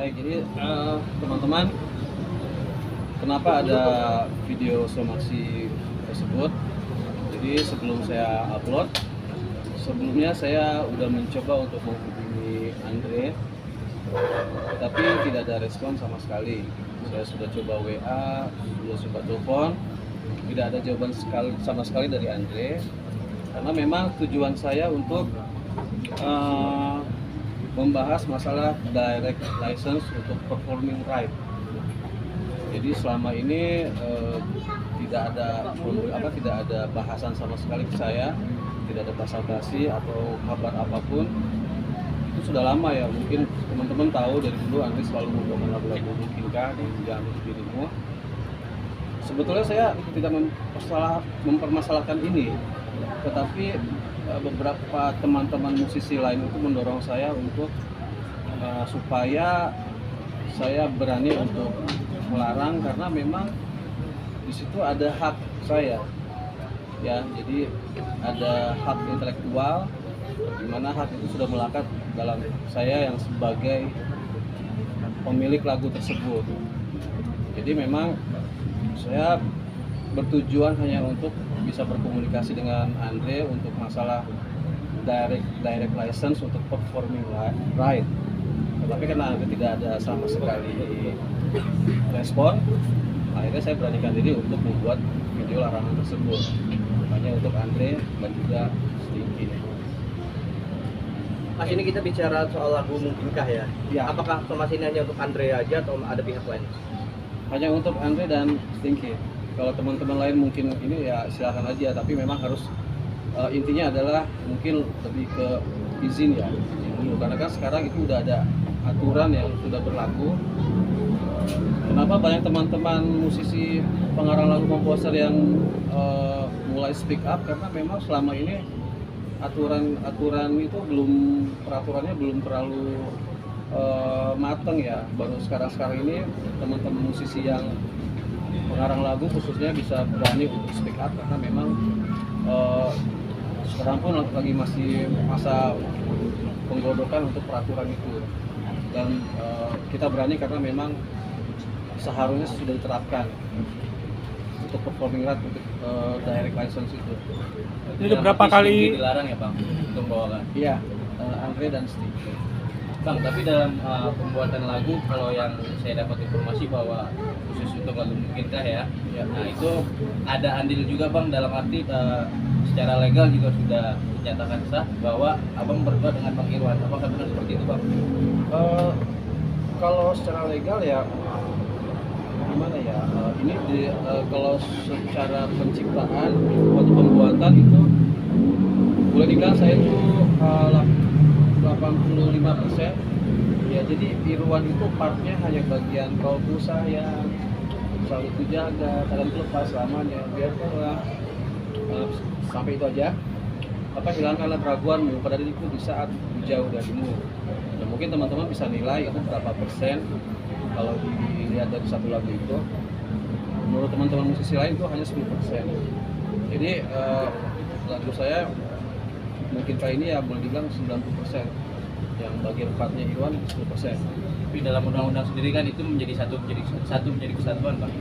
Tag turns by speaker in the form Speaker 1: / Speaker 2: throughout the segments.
Speaker 1: Baik, jadi teman-teman, kenapa ada video somasi tersebut? Jadi sebelum saya upload, sebelumnya saya udah mencoba untuk menghubungi Andre, tetapi tidak ada respon sama sekali. Saya sudah coba WA, sudah coba telepon, tidak ada jawaban sama sekali dari Andre. Karena memang tujuan saya untuk membahas masalah direct license untuk performing right. Jadi selama ini tidak ada bahasan sama sekali ke saya, tidak ada basa-basi atau kabar apapun. Itu sudah lama ya, mungkin teman-teman tahu dari dulu Andre selalu membawakan lagu-lagu Kinka di Jangan Dirimu. Sebetulnya saya tidak mempermasalahkan ini, tetapi beberapa teman-teman musisi lain itu mendorong saya untuk supaya saya berani untuk melarang, karena memang di situ ada hak saya ya. Jadi ada hak intelektual di mana hak itu sudah melekat dalam saya yang sebagai pemilik lagu tersebut. Jadi memang saya bertujuan hanya untuk bisa berkomunikasi dengan Andre untuk masalah direct license untuk performing right. Tetapi karena Andre tidak ada sama sekali respon, akhirnya saya beranikan diri untuk membuat video larangan tersebut, hanya untuk Andre dan juga Stinky.
Speaker 2: Mas, ini kita bicara soal lagu Mungkinkah ya?
Speaker 1: Ya.
Speaker 2: Apakah somasi ini hanya untuk Andre aja atau ada pihak lain?
Speaker 1: Hanya untuk Andre dan Stinky. Kalau teman-teman lain mungkin ini ya silakan aja, tapi memang harus intinya adalah mungkin lebih ke izin ya, izin dulu, karena kan sekarang itu udah ada aturan yang sudah berlaku. Kenapa banyak teman-teman musisi pengarang lagu, komposer yang mulai speak up? Karena memang selama ini aturan itu peraturannya belum terlalu mateng ya. Baru sekarang ini teman-teman musisi yang pengarang lagu khususnya bisa berani untuk speak up, karena memang sekarang pun lagi masih masa penggodokan untuk peraturan itu, dan kita berani karena memang seharusnya sudah diterapkan untuk performing right untuk direct license itu.
Speaker 3: Ini udah berapa kali
Speaker 4: dilarang ya Bang untuk membawakan?
Speaker 1: Iya, Andre dan Steve.
Speaker 4: Bang, tapi dalam pembuatan lagu, kalau yang saya dapat informasi bahwa khusus untuk lagu Mungkinkah ya, nah itu ada andil juga Bang, dalam arti secara legal juga sudah dinyatakan sah bahwa Abang berdua dengan Bang Irwan. Apakah benar seperti itu Bang?
Speaker 1: Kalau secara legal ya gimana ya, kalau secara penciptaan waktu pembuatan itu boleh dibilang saya itu 85%. Ya, jadi Irwan itu partnya hanya bagian kau ku sayang, selalu ku jaga, takkan ku lepas selamanya, biarkanlah sampai itu aja. Hilangkanlah keraguanmu pada diriku di saat ku jauh darimu. Ya, mungkin teman-teman bisa nilai itu berapa persen kalau dilihat dari satu lagu itu. Menurut teman-teman musisi lain itu hanya 10%. Jadi lagu saya Mungkinkah ini ya boleh dibilang 90%, yang bagian partnya Irwan 10%.
Speaker 4: Tapi dalam undang-undang sendiri kan itu menjadi menjadi kesatuan Bang.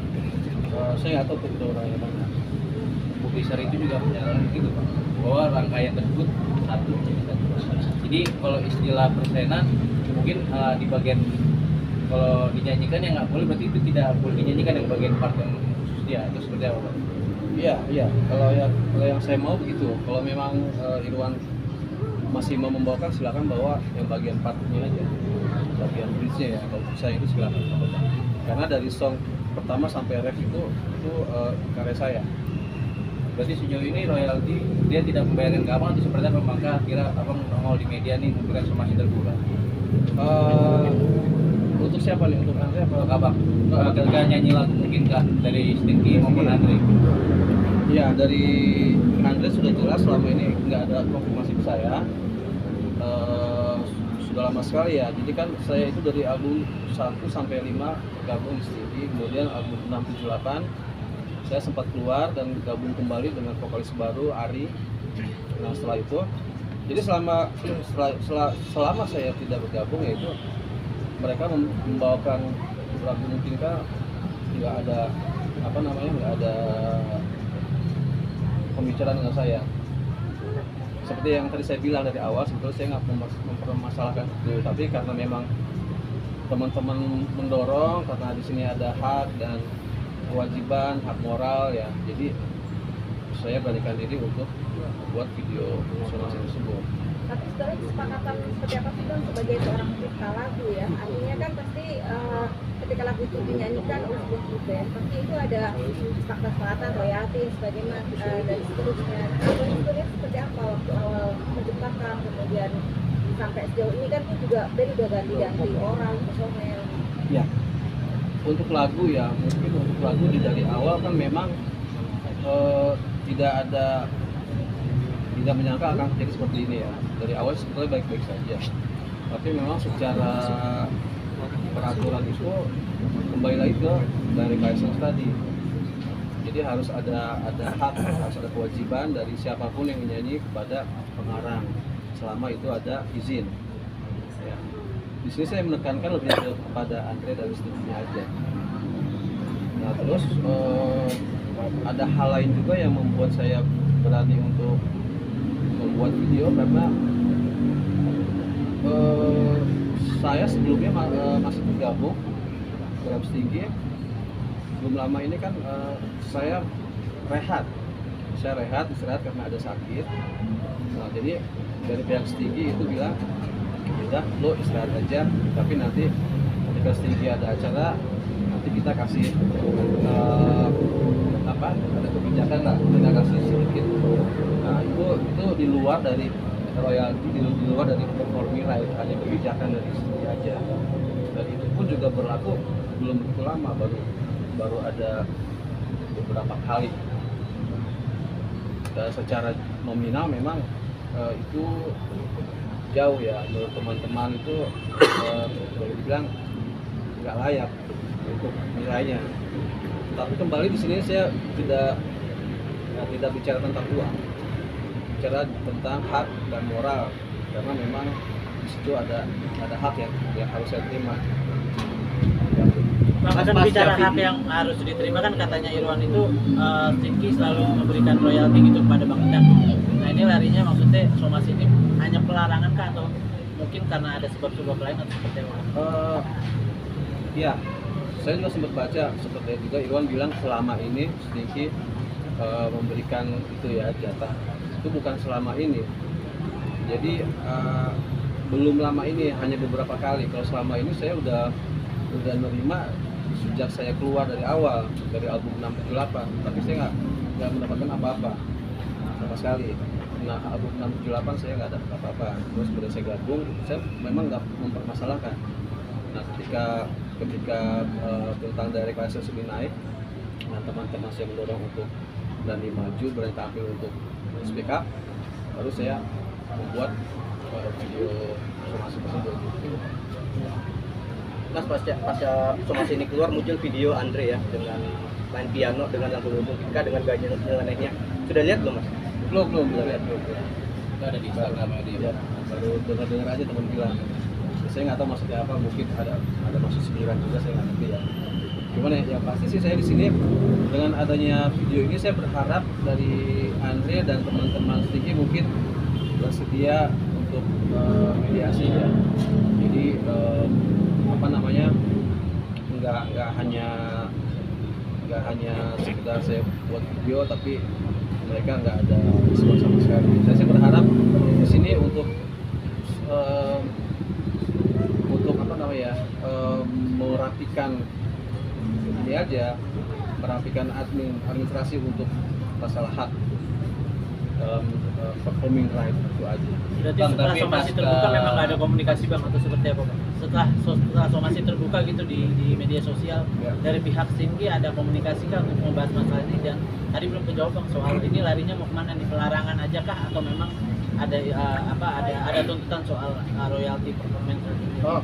Speaker 1: Saya nggak tahu itu orangnya mana.
Speaker 4: Publisher itu juga menyatakan begitu Bang, bahwa rangkaian tersebut satu menjadi satu. Jadi kalau istilah persenan mungkin di bagian kalau dinyanyikan yang nggak boleh, berarti itu tidak boleh dinyanyikan yang bagian part yang khusus dia, itu seperti apa Bang?
Speaker 1: Iya. Kalau yang saya mau begitu. Kalau memang Irwan masih mau membawakan, silakan bawa yang bagian partnya aja, bagian bridge-nya ya. Kalau saya itu silakan. Karena dari song pertama sampai ref itu karya saya.
Speaker 4: Berarti sejauh ini royalti dia tidak membayarkan ke Abang atau seperti apa? Maka kira Abang nongol di media nih memberikan somasi terbuka.
Speaker 1: Untuk siapa nih? Untuk Andre apa?
Speaker 4: Untuk Abang, ketika nyanyi lagu Mungkinkah dari Stinky maupun Andre?
Speaker 1: Ya, dari Andre sudah jelas selama ini nggak ada konfirmasi ke saya. Sudah lama sekali ya. Jadi kan saya itu dari album 1 sampai 5 gabung di Stinky, kemudian album 6, 7, 8 saya sempat keluar dan gabung kembali dengan vokalis baru Ari. Nah, setelah itu, jadi selama saya tidak bergabung, yaitu mereka membawakan lagu mungkinkah nggak ada nggak ada pembicaraan dengan saya. Seperti yang tadi saya bilang dari awal, sebetulnya saya nggak mempermasalahkan itu, tapi karena memang teman-teman mendorong, karena di sini ada hak dan kewajiban, hak moral ya, jadi saya beranikan diri untuk buat video somasi tersebut.
Speaker 5: Tapi sebenarnya kesepakatan seperti apa sih Bang sebagai seorang pencipta lagu ya? Artinya kan pasti ketika lagu itu dinyanyikan oleh sebuah grup band, pasti itu ada kesepakatan royalti sebagaimana dan seterusnya. Kalau sebenarnya seperti apa waktu awal menciptakan, kemudian sampai sejauh ini kan juga band udah ganti-ganti orang, personel.
Speaker 1: Ya, untuk lagu ya, mungkin untuk lagu dari awal kan memang tidak menyangka akan jadi seperti ini ya. Dari awal sebetulnya baik-baik saja, tapi memang secara peraturan itu kembali lagi ke dari license tadi. Jadi harus ada hak, harus ada kewajiban dari siapapun yang menyanyi kepada pengarang selama itu ada izin. Ya. Di sini saya menekankan lebih kepada Andre dan istrinya aja. Nah terus ada hal lain juga yang membuat saya berani untuk membuat video karena saya sebelumnya masih bergabung Geram Setinggi. Belum lama ini kan saya rehat istirahat karena ada sakit. Nah jadi dari pihak Setinggi itu bilang udah lo istirahat aja, tapi nanti ketika Setinggi ada acara nanti kita kasih ada kebijakan lah, kita kasih sedikit. Nah itu di luar dari royalti, di luar dari performing right, hanya kebijakan dari sini aja. Dan itu pun juga berlaku belum begitu lama, baru ada beberapa kali. Dan secara nominal memang itu jauh ya, menurut teman-teman itu boleh dibilang nggak layak untuk nilainya. Tapi kembali di sini saya tidak bicara tentang uang, bicara tentang hak dan moral, karena memang di situ ada hak yang harus saya terima.
Speaker 3: Bang, kan bicara hak yang harus diterima kan katanya Irwan itu Stinky selalu memberikan royalti gitu kepada Bang Idan. Nah ini larinya maksudnya somasi ini hanya pelarangan kah atau mungkin karena ada sebab-sebab lain atau seperti apa?
Speaker 1: Ya, saya juga sempat baca seperti juga Irwan bilang selama ini Stinky memberikan itu ya jatah. Itu bukan selama ini. Jadi belum lama ini, hanya beberapa kali. Kalau selama ini saya udah nerima sejak saya keluar dari awal dari album 678, tapi saya nggak mendapatkan apa-apa sama sekali. Nah album 678 saya nggak dapat apa-apa. Terus kemudian saya gabung, saya memang nggak mempermasalahkan. Nah ketika tentang direct license ini naik, nah teman-teman saya mendorong untuk berani maju, berani tampil untuk speak up, baru saya membuat video somasi tersebut.
Speaker 2: Mas pasca somasi ini keluar muncul video Andre ya dengan main piano dengan lagu mungkinkah dengan gaya nyelenehnya. Sudah lihat belum Mas?
Speaker 1: Belum lihat.
Speaker 4: Itu ada di Instagram dia.
Speaker 1: Ya, baru dengar aja teman bilang. Saya nggak tahu maksudnya apa, mungkin ada maksud sindiran juga, saya nggak ngerti ya. Cuman yang pasti sih saya di sini dengan adanya video ini saya berharap dari Andre dan teman-teman Stinky mungkin bersedia untuk mediasi ya. Jadi nggak hanya sekedar saya buat video tapi mereka nggak ada respon sama sekali. Saya sih berharap di sini untuk merapikan ini aja, merapikan administrasi untuk masalah hak performing right itu aja.
Speaker 3: Berarti
Speaker 4: Bang,
Speaker 3: setelah
Speaker 4: tapi
Speaker 3: somasi
Speaker 4: pas
Speaker 3: terbuka
Speaker 4: ke-
Speaker 3: memang nggak ada komunikasi Bang atau seperti apa Bang? Setelah somasi terbuka gitu di media sosial
Speaker 1: Ya.
Speaker 3: dari pihak Stinky ada komunikasi kah untuk membahas masalah ini? Dan tadi belum kejawab Bang soal ini larinya mau kemana nih, pelarangan aja kah atau memang ada tuntutan soal royalty performance?
Speaker 1: Oh,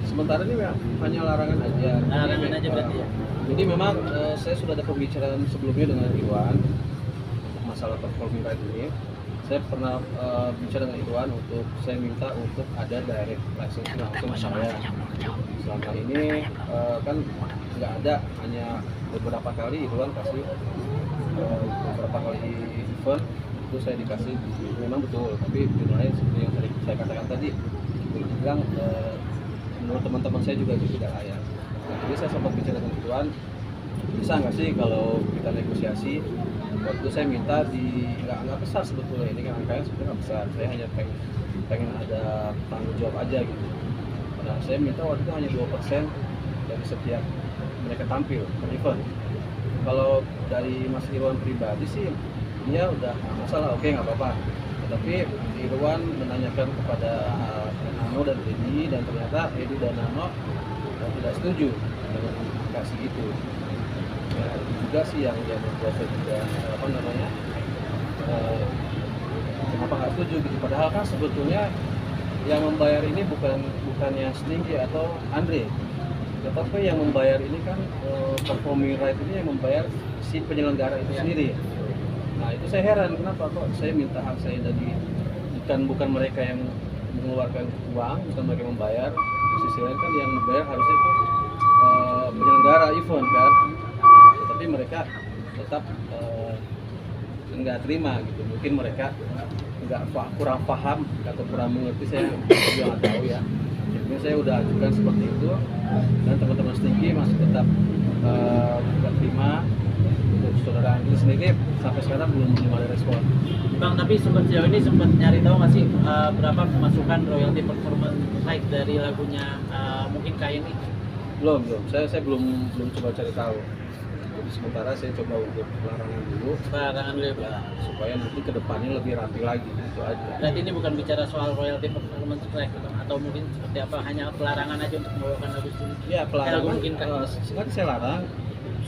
Speaker 1: sementara ini hanya larangan aja.
Speaker 3: Larangan aja berarti ya.
Speaker 1: Jadi memang saya sudah ada pembicaraan sebelumnya dengan Irwan untuk masalah performing right ini, saya pernah bicara dengan Irwan untuk saya minta untuk ada direct license langsung saya. Selama ini kan nggak ada, hanya beberapa kali Irwan kasih beberapa kali event itu saya dikasih, memang betul, tapi jumlahnya seperti yang tadi saya katakan tadi, bilang menurut teman-teman saya juga itu tidak layak. Nah, jadi saya sempat bicara dengan Irwan, bisa nggak sih kalau kita negosiasi. Waktu itu saya minta di nggak besar sebetulnya, ini kan angkanya sebenarnya nggak besar, saya hanya pengen ada tanggung jawab aja gitu. Nah, saya minta waktu itu hanya 2% dari setiap mereka tampil ke event. Kalau dari Mas Irwan pribadi sih dia udah nggak masalah, oke nggak apa-apa. Tapi Irwan menanyakan kepada Nano dan Edi, dan ternyata Edi dan Nano tidak setuju dengan kasih itu. Ya, itu juga sih yang membuat saya juga kenapa nggak setuju gitu. Padahal kan sebetulnya yang membayar ini bukannya Stinky atau Andre, tetapi yang membayar ini kan performing right ini yang membayar si penyelenggara itu sendiri. Nah, itu saya heran kenapa kok saya minta hak saya dari bukan mereka yang mengeluarkan uang, bukan mereka yang membayar. Di sisi lain kan yang membayar harusnya itu penyelenggara event kan. Tapi mereka tetap nggak terima gitu. Mungkin mereka kurang paham atau kurang mengerti, saya juga nggak tahu ya. Jadi saya udah ajukan seperti itu, dan teman-teman Stinky masih tetap nggak terima. Untuk saudara Andri sendiri sampai sekarang belum ada respon.
Speaker 3: Bang, tapi sejauh ini sempat nyari tahu nggak sih berapa pemasukan royalti performance right dari lagunya mungkin KNI?
Speaker 1: Belum. Saya belum coba cari tahu. Jadi sementara saya coba untuk pelarangan dulu, supaya nanti kedepannya lebih rapi lagi, itu aja.
Speaker 3: Berarti ini bukan bicara soal royalti performance right gitu, atau mungkin seperti apa, hanya pelarangan aja untuk membawakan lagu ini?
Speaker 1: Ya, pelarangan
Speaker 3: mungkin kan
Speaker 1: sengaja saya larang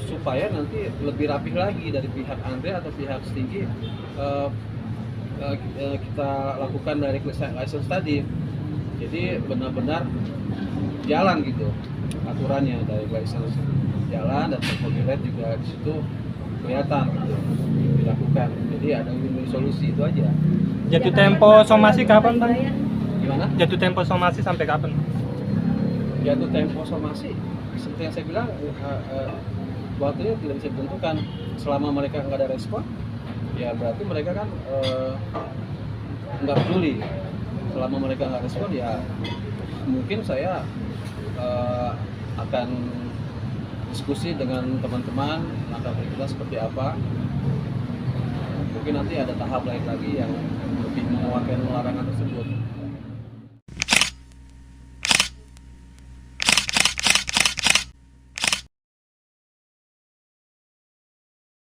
Speaker 1: supaya nanti lebih rapi lagi dari pihak Andre atau pihak Stinky. Kita lakukan dari license tadi, jadi benar-benar jalan gitu aturannya, dari license jalan, dan performing right juga di situ kelihatan gitu dilakukan. Jadi ada win-win solusi, itu aja.
Speaker 6: Jatuh tempo somasi kapan, Bang?
Speaker 1: Gimana?
Speaker 6: Jatuh tempo somasi sampai kapan?
Speaker 1: Jatuh tempo somasi seperti yang saya bilang, waktunya tidak bisa ditentukan. Selama mereka nggak ada respon, ya berarti mereka kan nggak peduli. Selama mereka nggak respon, ya mungkin saya akan diskusi dengan teman-teman, langkah berikutnya seperti apa. Mungkin nanti ada tahap lain lagi yang lebih menguatkan larangan tersebut.